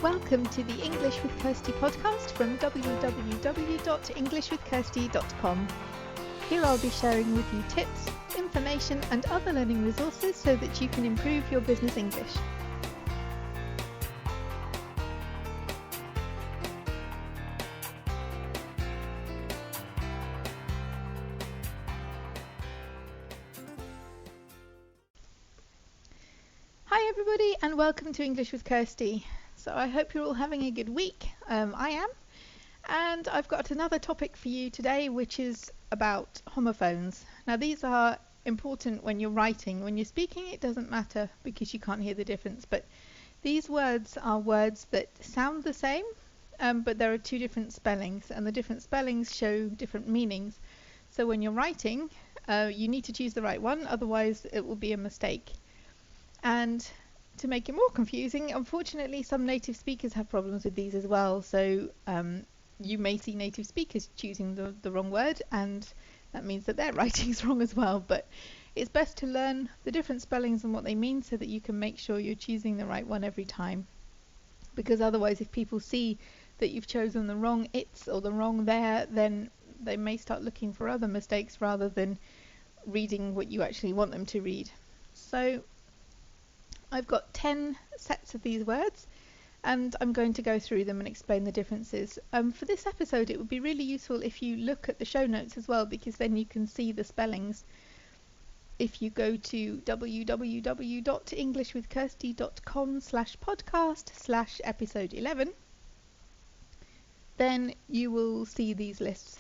Welcome to the English with Kirsty podcast from www.englishwithkirsty.com. Here I'll be sharing with you tips, information and other learning resources so that you can improve your business English. Hi everybody and welcome to English with Kirsty. So I hope you're all having a good week. I am. And I've got another topic for you today, which is about homophones. Now these are important when you're writing. When you're speaking, it doesn't matter because you can't hear the difference. But these words are words that sound the same, but there are two different spellings. And the different spellings show different meanings. So when you're writing, you need to choose the right one. Otherwise, it will be a mistake. And to make it more confusing, unfortunately some native speakers have problems with these as well, so you may see native speakers choosing the wrong word, and that means that their writing's wrong as well. But it's best to learn the different spellings and what they mean so that you can make sure you're choosing the right one every time, because otherwise if people see that you've chosen the wrong it's or the wrong there, then they may start looking for other mistakes rather than reading what you actually want them to read. So I've got 10 sets of these words and I'm going to go through them and explain the differences. For this episode it would be really useful if you look at the show notes as well, because then you can see the spellings. If you go to www.englishwithkirsty.com/podcast/episode 11, then you will see these lists.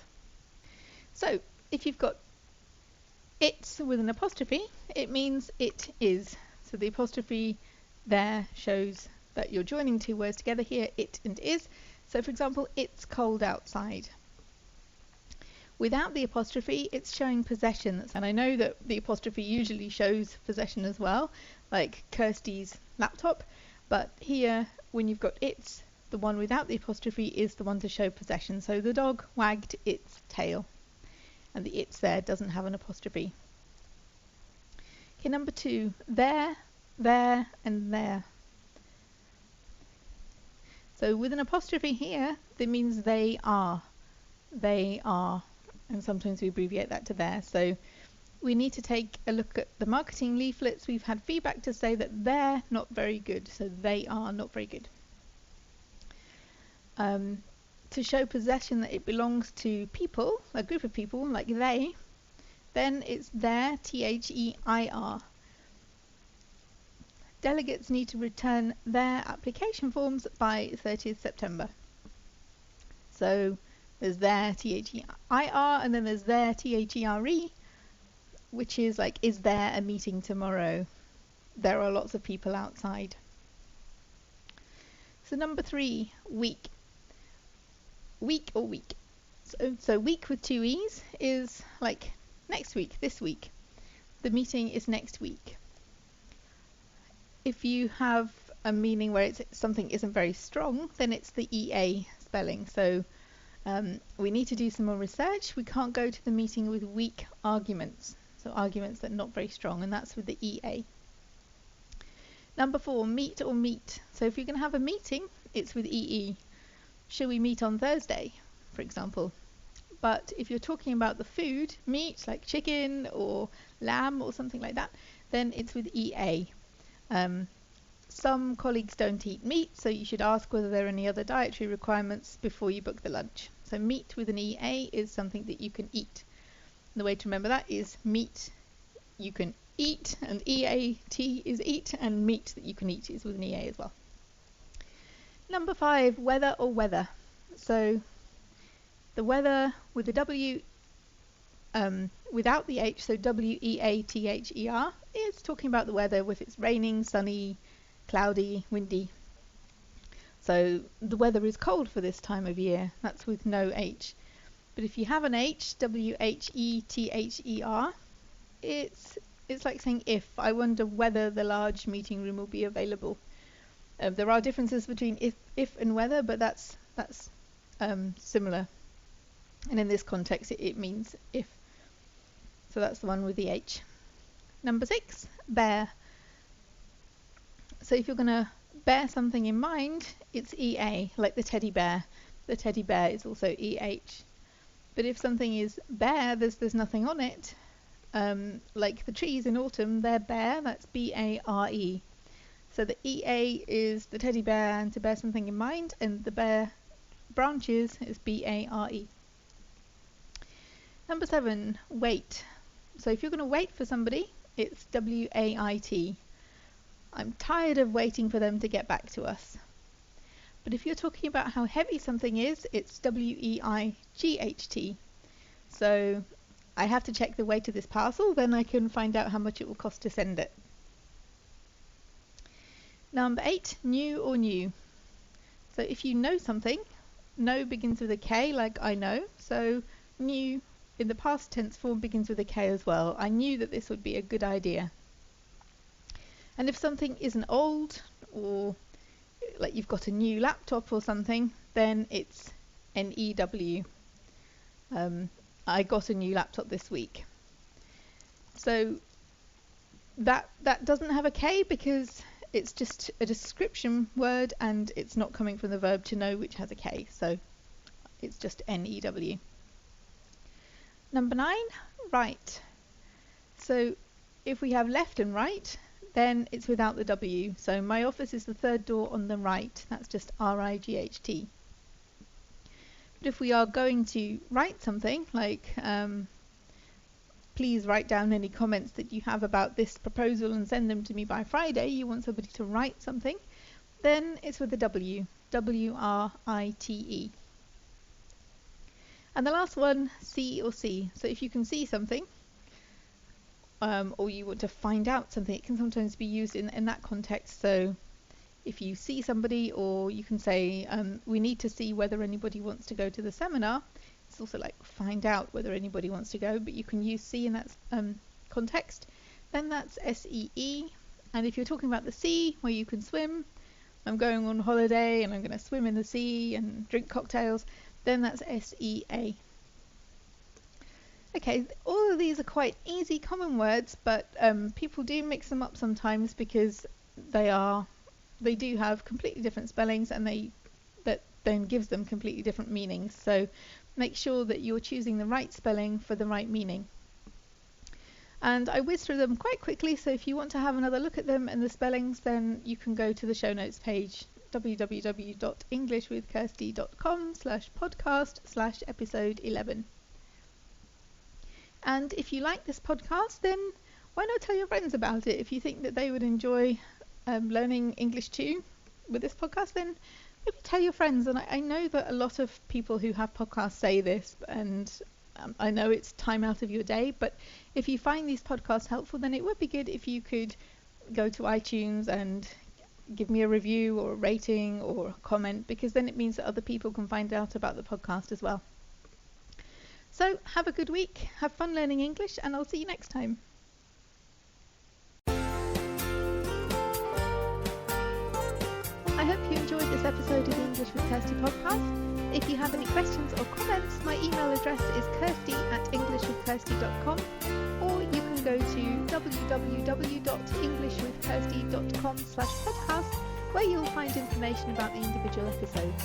So if you've got it's with an apostrophe, it means it is. So the apostrophe there shows that you're joining two words together here, it and is. So for example, it's cold outside. Without the apostrophe, it's showing possession. And I know that the apostrophe usually shows possession as well, like Kirsty's laptop. But here, when you've got it's, the one without the apostrophe is the one to show possession. So the dog wagged its tail. And the it's there doesn't have an apostrophe. Okay, number 2, there, and there. So with an apostrophe here, that means they are. They are. And sometimes we abbreviate that to there. So we need to take a look at the marketing leaflets. We've had feedback to say that they're not very good. So they are not very good. To show possession that it belongs to people, a group of people, like they, then it's their, T-H-E-I-R. Delegates need to return their application forms by 30th September. So there's their, T-H-E-I-R, and then there's their, T-H-E-R-E, which is like, is there a meeting tomorrow? There are lots of people outside. So number 3, week. Week or week. So week with 2 E's is like next week, this week. The meeting is next week. If you have a meaning where something isn't very strong, then it's the EA spelling. So we need to do some more research. We can't go to the meeting with weak arguments. So arguments that are not very strong, and that's with the EA. Number 4, meet or meet. So if you're going to have a meeting, it's with EE. Shall we meet on Thursday, for example? But if you're talking about the food, meat, like chicken or lamb or something like that, then it's with EA. Some colleagues don't eat meat, so you should ask whether there are any other dietary requirements before you book the lunch. So meat with an EA is something that you can eat. And the way to remember that is meat you can eat, and EAT is eat, and meat that you can eat is with an EA as well. Number 5, weather or weather. So the weather with the W without the H, so W-E-A-T-H-E-R, is talking about the weather if it's raining, sunny, cloudy, windy. So the weather is cold for this time of year. That's with no H. But if you have an H, W-H-E-T-H-E-R, it's like saying if. I wonder whether the large meeting room will be available. There are differences between if and whether, but that's similar. And in this context, it means if. So that's the one with the H. Number 6, bear. So if you're going to bear something in mind, it's EA, like the teddy bear. The teddy bear is also EH. But if something is bare, there's nothing on it, like the trees in autumn, they're bare, that's BARE. So the EA is the teddy bear and to bear something in mind, and the bare branches is BARE. Number 7, wait. So if you're going to wait for somebody, it's WAIT. I'm tired of waiting for them to get back to us. But if you're talking about how heavy something is, it's WEIGHT. So I have to check the weight of this parcel, then I can find out how much it will cost to send it. Number 8, new or new. So if you know something, know begins with a K, like I know. So new in the past tense form begins with a K as well. I knew that this would be a good idea. And if something isn't old, or like you've got a new laptop or something, then it's NEW. I got a new laptop this week. So that doesn't have a K because it's just a description word and it's not coming from the verb to know, which has a K. So it's just NEW. Number 9, right. So if we have left and right, then it's without the W. So my office is the third door on the right. That's just RIGHT. But if we are going to write something, like please write down any comments that you have about this proposal and send them to me by Friday, you want somebody to write something, then it's with the W. WRITE. And the last one, see or see. So if you can see something, or you want to find out something, it can sometimes be used in that context. So if you see somebody, or you can say, we need to see whether anybody wants to go to the seminar. It's also like find out whether anybody wants to go, but you can use see in that context. Then that's SEE. And if you're talking about the sea, where you can swim, I'm going on holiday and I'm going to swim in the sea and drink cocktails, then that's SEA. Okay, all of these are quite easy common words, but people do mix them up sometimes because they do have completely different spellings, and that then gives them completely different meanings. So make sure that you're choosing the right spelling for the right meaning. And I whizzed through them quite quickly, so if you want to have another look at them and the spellings, then you can go to the show notes page, www.englishwithkirsty.com/podcast/episode 11. And if you like this podcast, then why not tell your friends about it? If you think that they would enjoy learning English too with this podcast, then maybe tell your friends. And I know that a lot of people who have podcasts say this, and I know it's time out of your day, but if you find these podcasts helpful, then it would be good if you could go to iTunes and give me a review or a rating or a comment, because then it means that other people can find out about the podcast as well. So have a good week, have fun learning English, and I'll see you next time. I hope you enjoyed this episode of the English with Kirsty podcast. If you have any questions or comments, my email address is kirsty@englishwithkirsty.com, or you can go to www.englishwithkirsty.com/podcast, where you'll find information about the individual episodes.